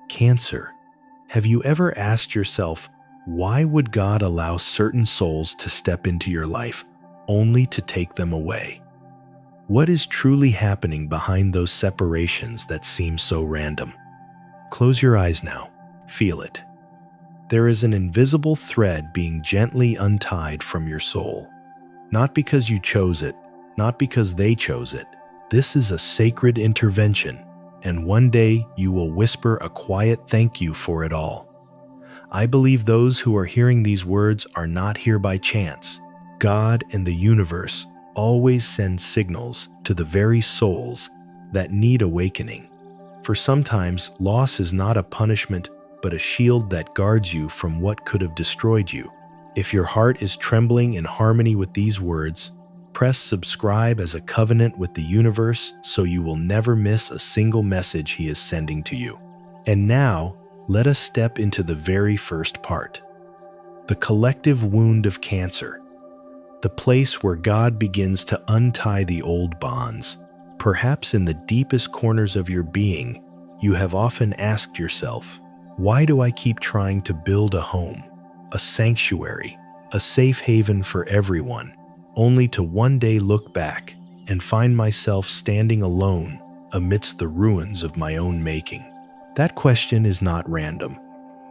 Cancer, have you ever asked yourself, why would God allow certain souls to step into your life only to take them away? What is truly happening behind those separations that seem so random? Close your eyes now. Feel it. There is an invisible thread being gently untied from your soul. Not because you chose it, not because they chose it. This is a sacred intervention, and one day you will whisper a quiet thank you for it all. I believe those who are hearing these words are not here by chance. God and the universe always send signals to the very souls that need awakening. For sometimes, loss is not a punishment, but a shield that guards you from what could have destroyed you. If your heart is trembling in harmony with these words, press subscribe as a covenant with the universe so you will never miss a single message he is sending to you. And now, let us step into the very first part. The collective wound of Cancer. The place where God begins to untie the old bonds. Perhaps in the deepest corners of your being, you have often asked yourself, why do I keep trying to build a home, a sanctuary, a safe haven for everyone, only to one day look back and find myself standing alone amidst the ruins of my own making? That question is not random.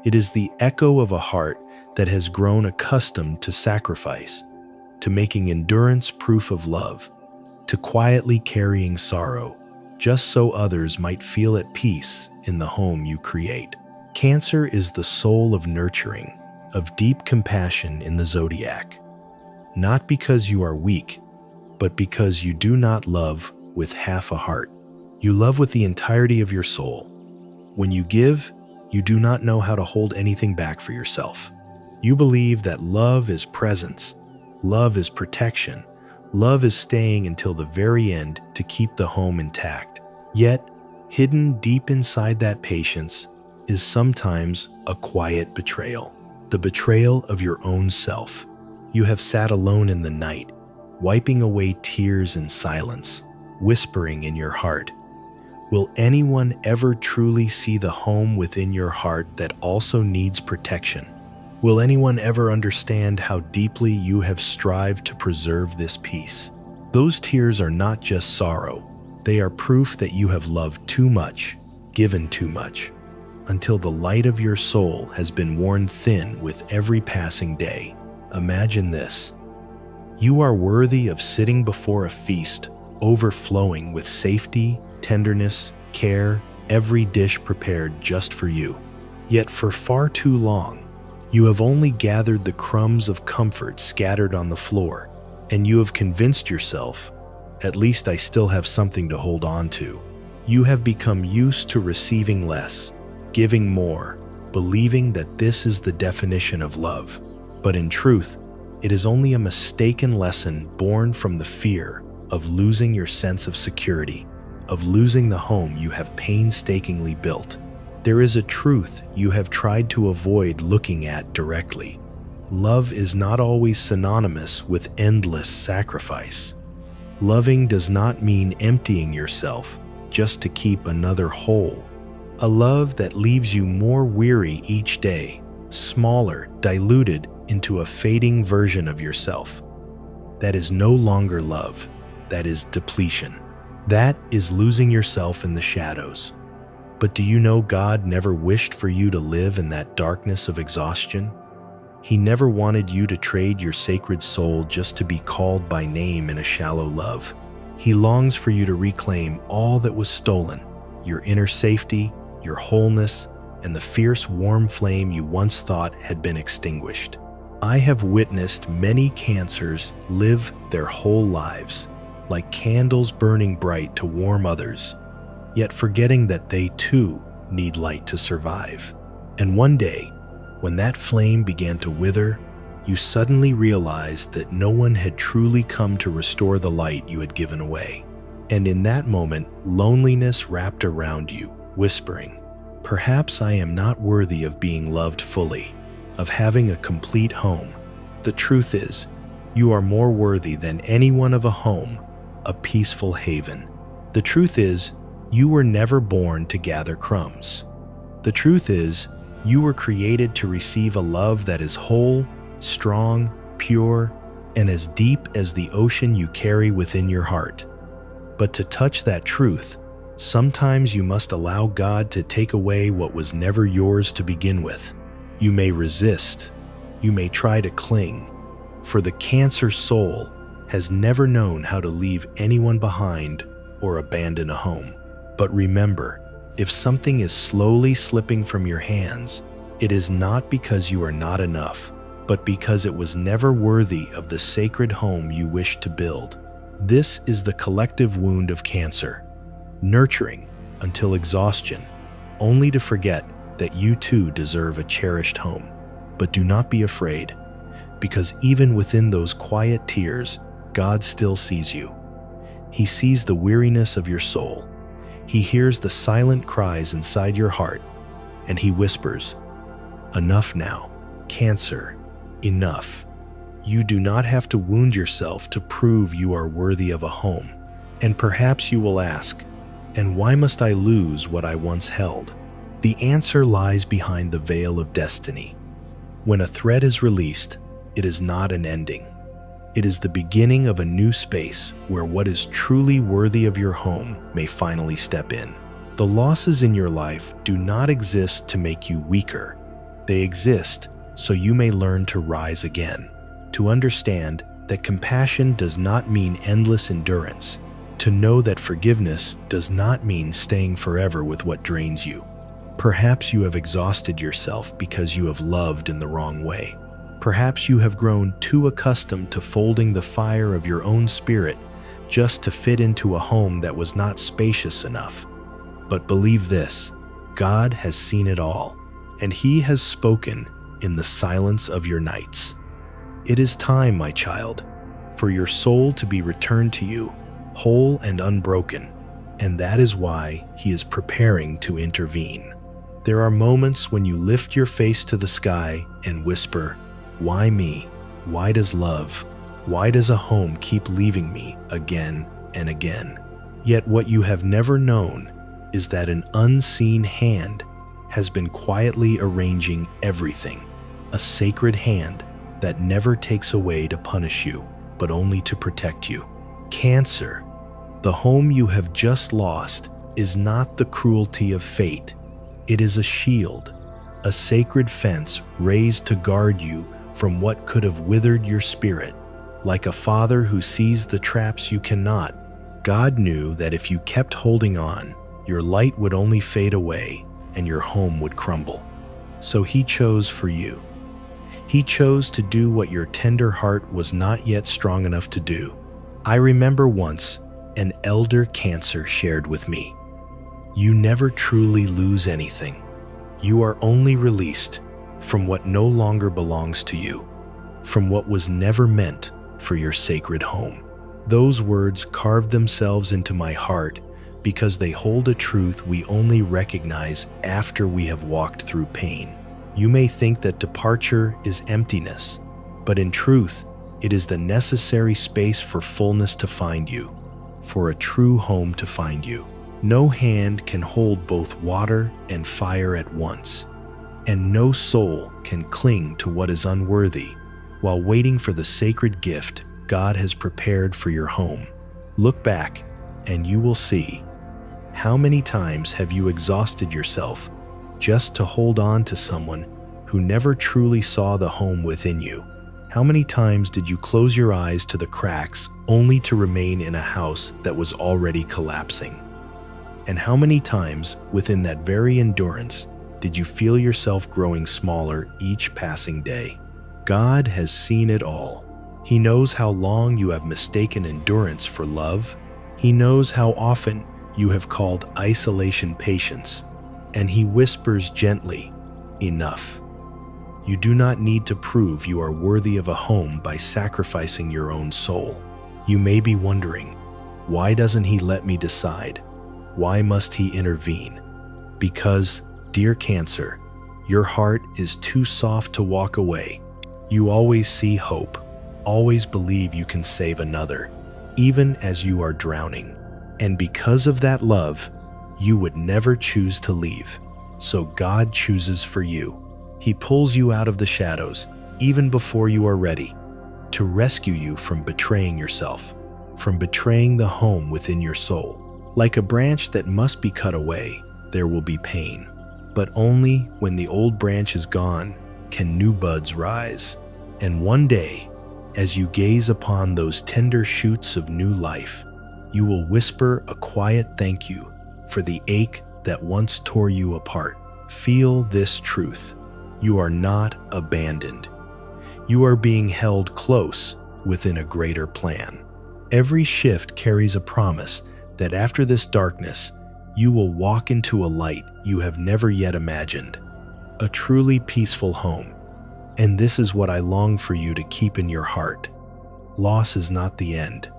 It is the echo of a heart that has grown accustomed to sacrifice, to making endurance proof of love, to quietly carrying sorrow, just so others might feel at peace in the home you create. Cancer is the soul of nurturing, of deep compassion in the zodiac. Not because you are weak, but because you do not love with half a heart. You love with the entirety of your soul. When you give, you do not know how to hold anything back for yourself. You believe that love is presence, love is protection, love is staying until the very end to keep the home intact. Yet, hidden deep inside that patience is sometimes a quiet betrayal, the betrayal of your own self. You have sat alone in the night, wiping away tears in silence, whispering in your heart, will anyone ever truly see the home within your heart that also needs protection? Will anyone ever understand how deeply you have strived to preserve this peace? Those tears are not just sorrow. They are proof that you have loved too much, given too much, until the light of your soul has been worn thin with every passing day. Imagine this. You are worthy of sitting before a feast, overflowing with safety, tenderness, care, every dish prepared just for you. Yet for far too long, you have only gathered the crumbs of comfort scattered on the floor, and you have convinced yourself, at least I still have something to hold on to. You have become used to receiving less, giving more, believing that this is the definition of love. But in truth, it is only a mistaken lesson born from the fear of losing your sense of security, of losing the home you have painstakingly built. There is a truth you have tried to avoid looking at directly. Love is not always synonymous with endless sacrifice. Loving does not mean emptying yourself just to keep another whole. A love that leaves you more weary each day, smaller, diluted into a fading version of yourself. That is no longer love. That is depletion. That is losing yourself in the shadows. But do you know God never wished for you to live in that darkness of exhaustion? He never wanted you to trade your sacred soul just to be called by name in a shallow love. He longs for you to reclaim all that was stolen, your inner safety, your wholeness, and the fierce warm flame you once thought had been extinguished. I have witnessed many Cancers live their whole lives, like candles burning bright to warm others, yet forgetting that they too need light to survive. And one day, when that flame began to wither, you suddenly realized that no one had truly come to restore the light you had given away. And in that moment, loneliness wrapped around you, whispering, "Perhaps I am not worthy of being loved fully, of having a complete home." The truth is, you are more worthy than anyone of a home, a peaceful haven. The truth is, you were never born to gather crumbs. The truth is, you were created to receive a love that is whole, strong, pure, and as deep as the ocean you carry within your heart. But to touch that truth, sometimes you must allow God to take away what was never yours to begin with. You may resist, you may try to cling, for the Cancer soul has never known how to leave anyone behind or abandon a home. But remember, if something is slowly slipping from your hands, it is not because you are not enough, but because it was never worthy of the sacred home you wish to build. This is the collective wound of Cancer, nurturing until exhaustion, only to forget that you too deserve a cherished home. But do not be afraid, because even within those quiet tears, God still sees you. He sees the weariness of your soul. He hears the silent cries inside your heart, and he whispers, "Enough now, Cancer, enough." You do not have to wound yourself to prove you are worthy of a home. And perhaps you will ask, and why must I lose what I once held? The answer lies behind the veil of destiny. When a thread is released, it is not an ending. It is the beginning of a new space where what is truly worthy of your home may finally step in. The losses in your life do not exist to make you weaker. They exist so you may learn to rise again, to understand that compassion does not mean endless endurance, to know that forgiveness does not mean staying forever with what drains you. Perhaps you have exhausted yourself because you have loved in the wrong way. Perhaps you have grown too accustomed to folding the fire of your own spirit just to fit into a home that was not spacious enough. But believe this, God has seen it all, and He has spoken in the silence of your nights. It is time, my child, for your soul to be returned to you, whole and unbroken, and that is why He is preparing to intervene. There are moments when you lift your face to the sky and whisper, "Why me? Why does love? Why does a home keep leaving me again and again?" Yet what you have never known is that an unseen hand has been quietly arranging everything, a sacred hand that never takes away to punish you, but only to protect you. Cancer, the home you have just lost, is not the cruelty of fate. It is a shield, a sacred fence raised to guard you from what could have withered your spirit. Like a father who sees the traps you cannot, God knew that if you kept holding on, your light would only fade away and your home would crumble. So He chose for you. He chose to do what your tender heart was not yet strong enough to do. I remember once an elder Cancer shared with me, "You never truly lose anything. You are only released from what no longer belongs to you, from what was never meant for your sacred home." Those words carved themselves into my heart because they hold a truth we only recognize after we have walked through pain. You may think that departure is emptiness, but in truth, it is the necessary space for fullness to find you, for a true home to find you. No hand can hold both water and fire at once, and no soul can cling to what is unworthy while waiting for the sacred gift God has prepared for your home. Look back, and you will see. How many times have you exhausted yourself just to hold on to someone who never truly saw the home within you? How many times did you close your eyes to the cracks only to remain in a house that was already collapsing? And how many times within that very endurance did you feel yourself growing smaller each passing day? God has seen it all. He knows how long you have mistaken endurance for love. He knows how often you have called isolation patience, and He whispers gently, "Enough." You do not need to prove you are worthy of a home by sacrificing your own soul. You may be wondering, why doesn't He let me decide? Why must He intervene? Because, dear Cancer, your heart is too soft to walk away. You always see hope, always believe you can save another, even as you are drowning. And because of that love, you would never choose to leave. so God chooses for you. He pulls you out of the shadows, even before you are ready, to rescue you from betraying yourself, from betraying the home within your soul. Like a branch that must be cut away, there will be pain. But only when the old branch is gone can new buds rise. And one day, as you gaze upon those tender shoots of new life, you will whisper a quiet thank you for the ache that once tore you apart. Feel this truth. You are not abandoned. You are being held close within a greater plan. Every shift carries a promise that after this darkness, you will walk into a light you have never yet imagined, a truly peaceful home. And this is what I long for you to keep in your heart. Loss is not the end.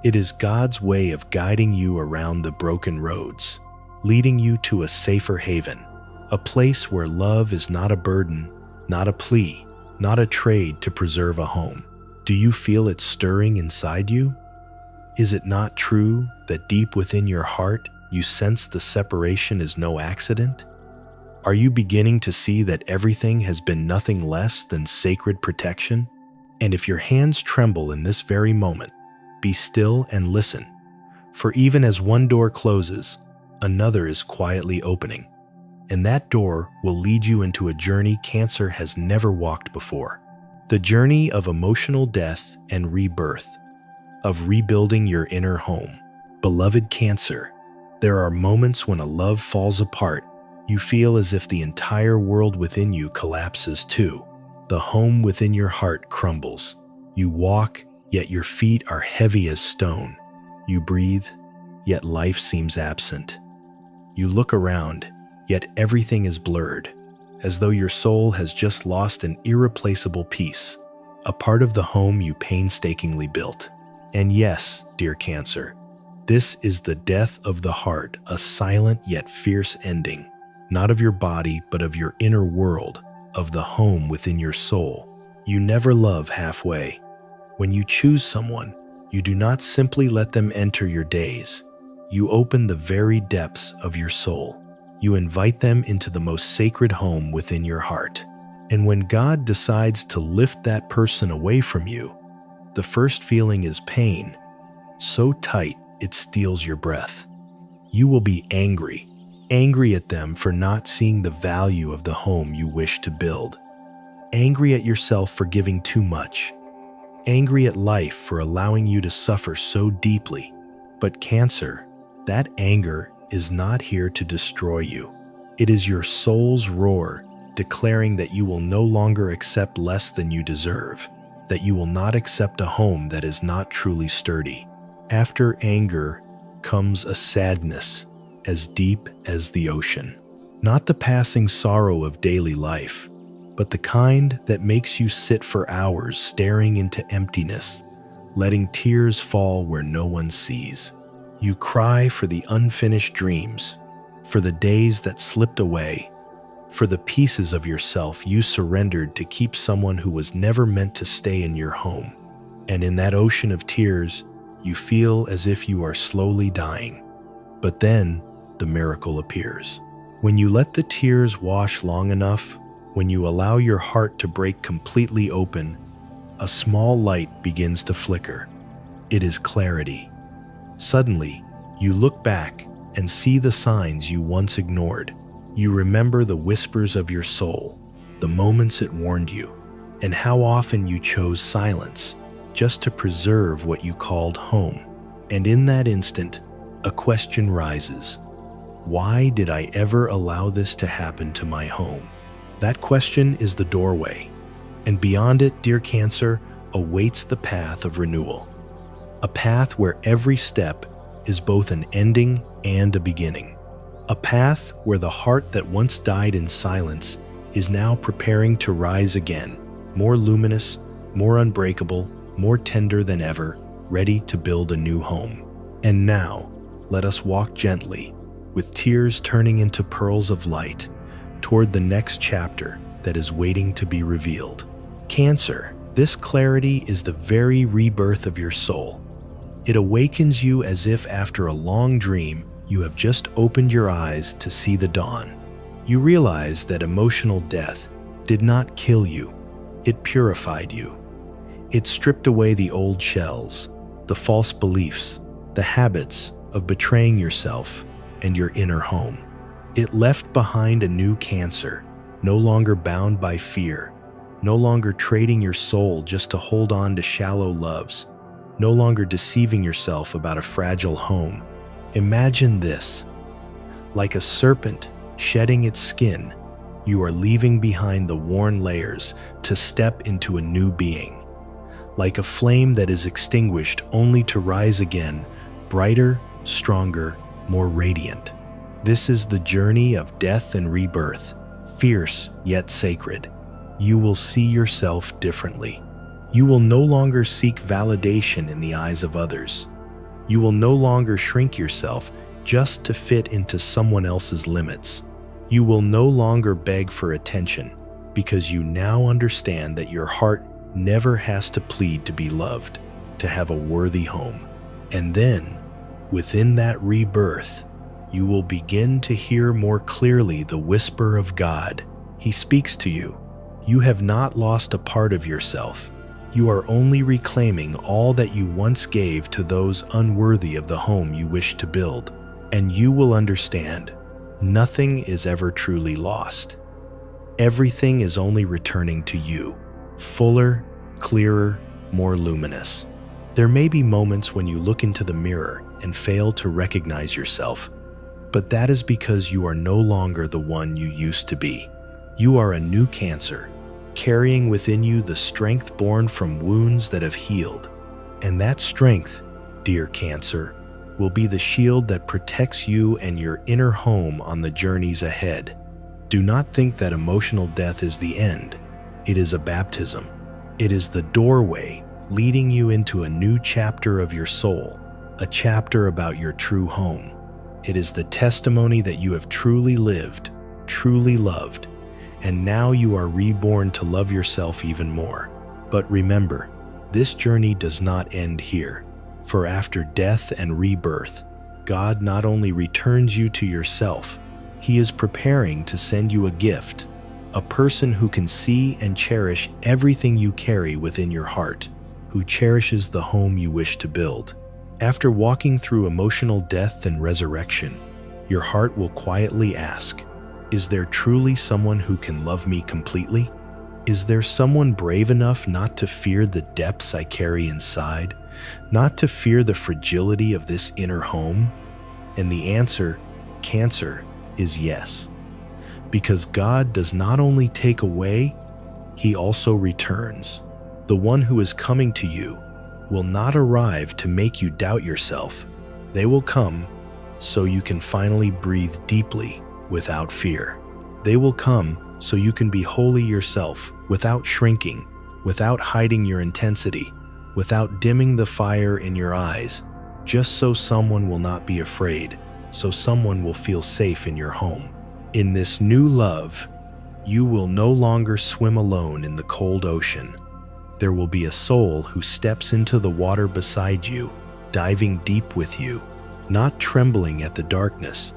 It is God's way of guiding you around the broken roads, leading you to a safer haven, a place where love is not a burden, not a plea, not a trade to preserve a home. Do you feel it stirring inside you? Is it not true that deep within your heart you sense the separation is no accident? Are you beginning to see that everything has been nothing less than sacred protection? And if your hands tremble in this very moment, be still and listen, for even as one door closes, another is quietly opening, and that door will lead you into a journey Cancer has never walked before. The journey of emotional death and rebirth, of rebuilding your inner home. Beloved Cancer, there are moments when a love falls apart. You feel as if the entire world within you collapses too. The home within your heart crumbles. You walk, yet your feet are heavy as stone. You breathe, yet life seems absent. You look around, yet everything is blurred, as though your soul has just lost an irreplaceable piece, a part of the home you painstakingly built. And yes, dear Cancer, this is the death of the heart, a silent yet fierce ending, not of your body, but of your inner world, of the home within your soul. You never love halfway. When you choose someone, you do not simply let them enter your days. You open the very depths of your soul. You invite them into the most sacred home within your heart. And when God decides to lift that person away from you, the first feeling is pain, so tight it steals your breath. You will be angry at them for not seeing the value of the home you wish to build. Angry at yourself for giving too much. Angry at life for allowing you to suffer so deeply. But Cancer, that anger is not here to destroy you. It is your soul's roar declaring that you will no longer accept less than you deserve, that you will not accept a home that is not truly sturdy. After anger comes a sadness as deep as the ocean. Not the passing sorrow of daily life, but the kind that makes you sit for hours staring into emptiness, letting tears fall where no one sees. You cry for the unfinished dreams, for the days that slipped away, for the pieces of yourself you surrendered to keep someone who was never meant to stay in your home. And in that ocean of tears, you feel as if you are slowly dying. But then, the miracle appears. When you let the tears wash long enough, when you allow your heart to break completely open, a small light begins to flicker. It is clarity. Suddenly, you look back and see the signs you once ignored. You remember the whispers of your soul, the moments it warned you, and how often you chose silence just to preserve what you called home. And in that instant, a question rises. Why did I ever allow this to happen to my home? That question is the doorway, and beyond it, dear Cancer, awaits the path of renewal. A path where every step is both an ending and a beginning. A path where the heart that once died in silence is now preparing to rise again, more luminous, more unbreakable, more tender than ever, ready to build a new home. And now, let us walk gently, with tears turning into pearls of light, toward the next chapter that is waiting to be revealed. Cancer, this clarity is the very rebirth of your soul. It awakens you as if after a long dream, you have just opened your eyes to see the dawn. You realize that emotional death did not kill you, it purified you. It stripped away the old shells, the false beliefs, the habits of betraying yourself and your inner home. It left behind a new Cancer, no longer bound by fear, no longer trading your soul just to hold on to shallow loves, no longer deceiving yourself about a fragile home. Imagine this: like a serpent shedding its skin, you are leaving behind the worn layers to step into a new being. Like a flame that is extinguished only to rise again, brighter, stronger, more radiant. This is the journey of death and rebirth, fierce yet sacred. You will see yourself differently. You will no longer seek validation in the eyes of others. You will no longer shrink yourself just to fit into someone else's limits. You will no longer beg for attention because you now understand that your heart never has to plead to be loved, to have a worthy home. And then, within that rebirth, you will begin to hear more clearly the whisper of God. He speaks to you. You have not lost a part of yourself. You are only reclaiming all that you once gave to those unworthy of the home you wish to build. And you will understand, nothing is ever truly lost. Everything is only returning to you, fuller, clearer, more luminous. There may be moments when you look into the mirror and fail to recognize yourself, but that is because you are no longer the one you used to be. You are a new Cancer, carrying within you the strength born from wounds that have healed. And that strength, dear Cancer, will be the shield that protects you and your inner home on the journeys ahead. Do not think that emotional death is the end. It is a baptism. It is the doorway leading you into a new chapter of your soul, a chapter about your true home. It is the testimony that you have truly lived, truly loved, and now you are reborn to love yourself even more. But remember, this journey does not end here. For after death and rebirth, God not only returns you to yourself, He is preparing to send you a gift, a person who can see and cherish everything you carry within your heart, who cherishes the home you wish to build. After walking through emotional death and resurrection, your heart will quietly ask, is there truly someone who can love me completely? Is there someone brave enough not to fear the depths I carry inside, not to fear the fragility of this inner home? And the answer, Cancer, is yes. Because God does not only take away, He also returns. The one who is coming to you will not arrive to make you doubt yourself. They will come so you can finally breathe deeply without fear. They will come so you can be wholly yourself without shrinking, without hiding your intensity, without dimming the fire in your eyes, just so someone will not be afraid, so someone will feel safe in your home. In this new love, you will no longer swim alone in the cold ocean. There will be a soul who steps into the water beside you, diving deep with you, not trembling at the darkness,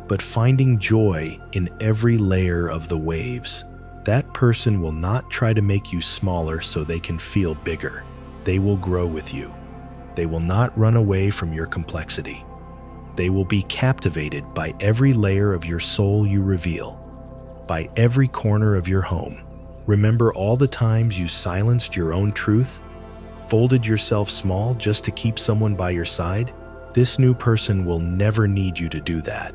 but finding joy in every layer of the waves. That person will not try to make you smaller so they can feel bigger. They will grow with you. They will not run away from your complexity. They will be captivated by every layer of your soul you reveal, by every corner of your home. Remember all the times you silenced your own truth, folded yourself small just to keep someone by your side? This new person will never need you to do that.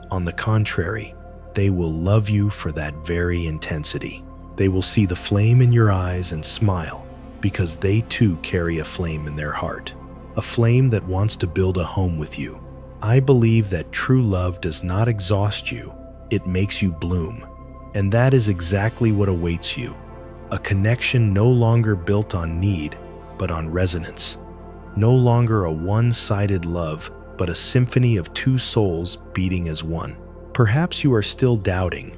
On the contrary, they will love you for that very intensity. They will see the flame in your eyes and smile because they too carry a flame in their heart, a flame that wants to build a home with you. I believe that true love does not exhaust you, it makes you bloom. And that is exactly what awaits you, a connection no longer built on need, but on resonance. No longer a one-sided love, but a symphony of two souls beating as one. Perhaps you are still doubting,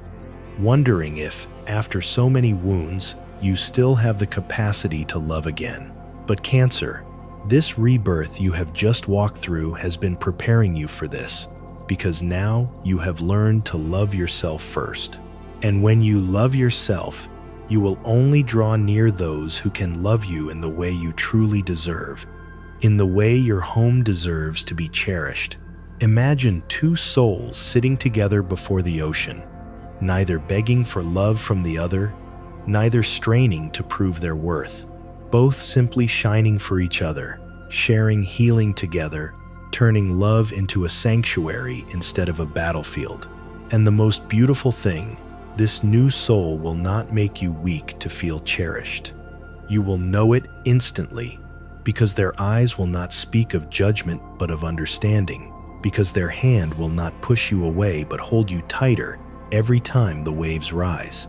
wondering if, after so many wounds, you still have the capacity to love again. But Cancer, this rebirth you have just walked through has been preparing you for this. because now you have learned to love yourself first. And when you love yourself, you will only draw near those who can love you in the way you truly deserve, in the way your home deserves to be cherished. Imagine two souls sitting together before the ocean, neither begging for love from the other, neither straining to prove their worth, both simply shining for each other, sharing healing together, turning love into a sanctuary instead of a battlefield. And the most beautiful thing, this new soul will not make you weak to feel cherished. You will know it instantly, because their eyes will not speak of judgment but of understanding, because their hand will not push you away but hold you tighter every time the waves rise.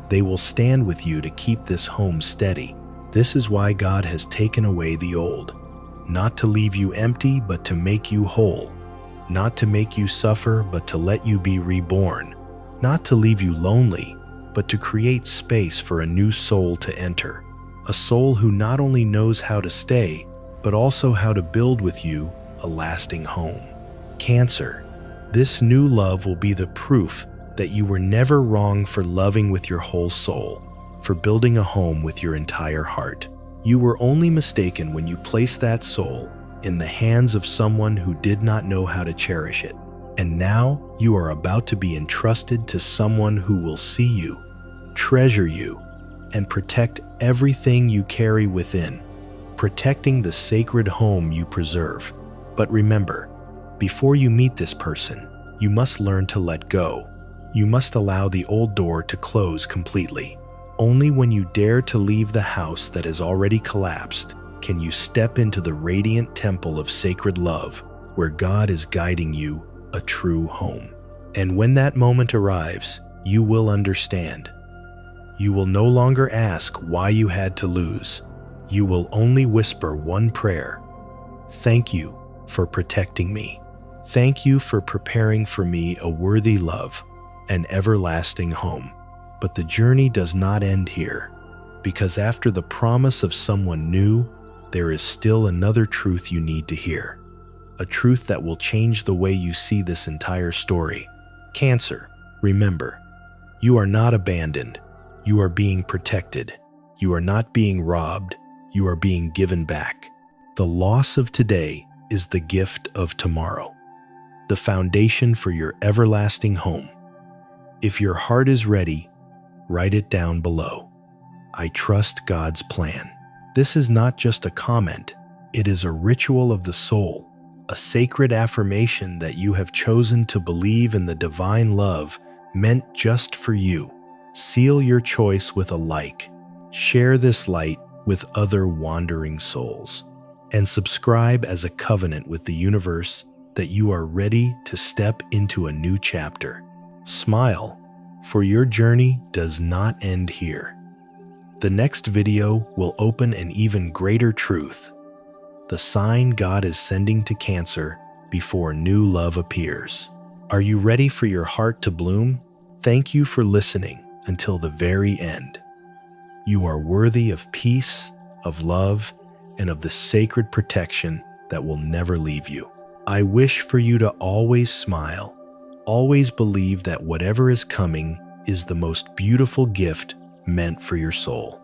They will stand with you to keep this home steady. This is why God has taken away the old, not to leave you empty but to make you whole, not to make you suffer but to let you be reborn, not to leave you lonely but to create space for a new soul to enter, a soul who not only knows how to stay but also how to build with you a lasting home. Cancer, this new love will be the proof that you were never wrong for loving with your whole soul, for building a home with your entire heart. You were only mistaken when you placed that soul in the hands of someone who did not know how to cherish it. And now you are about to be entrusted to someone who will see you, treasure you, and protect everything you carry within, protecting the sacred home you preserve. But remember, before you meet this person, you must learn to let go. You must allow the old door to close completely. Only when you dare to leave the house that has already collapsed can you step into the radiant temple of sacred love where God is guiding you a true home. And when that moment arrives, you will understand. You will no longer ask why you had to lose. You will only whisper one prayer: thank you for protecting me. Thank you for preparing for me a worthy love, an everlasting home. But the journey does not end here, because after the promise of someone new, there is still another truth you need to hear. A truth that will change the way you see this entire story. Cancer, remember, you are not abandoned. You are being protected. You are not being robbed. You are being given back. The loss of today is the gift of tomorrow, the foundation for your everlasting home. If your heart is ready, write it down below. I trust God's plan. This is not just a comment. It is a ritual of the soul, a sacred affirmation that you have chosen to believe in the divine love meant just for you. Seal your choice with a like. Share this light with other wandering souls. And subscribe as a covenant with the universe that you are ready to step into a new chapter. Smile, for your journey does not end here. The next video will open an even greater truth, the sign God is sending to Cancer before new love appears. Are you ready for your heart to bloom? Thank you for listening until the very end. You are worthy of peace, of love, and of the sacred protection that will never leave you. I wish for you to always smile, always believe that whatever is coming is the most beautiful gift meant for your soul.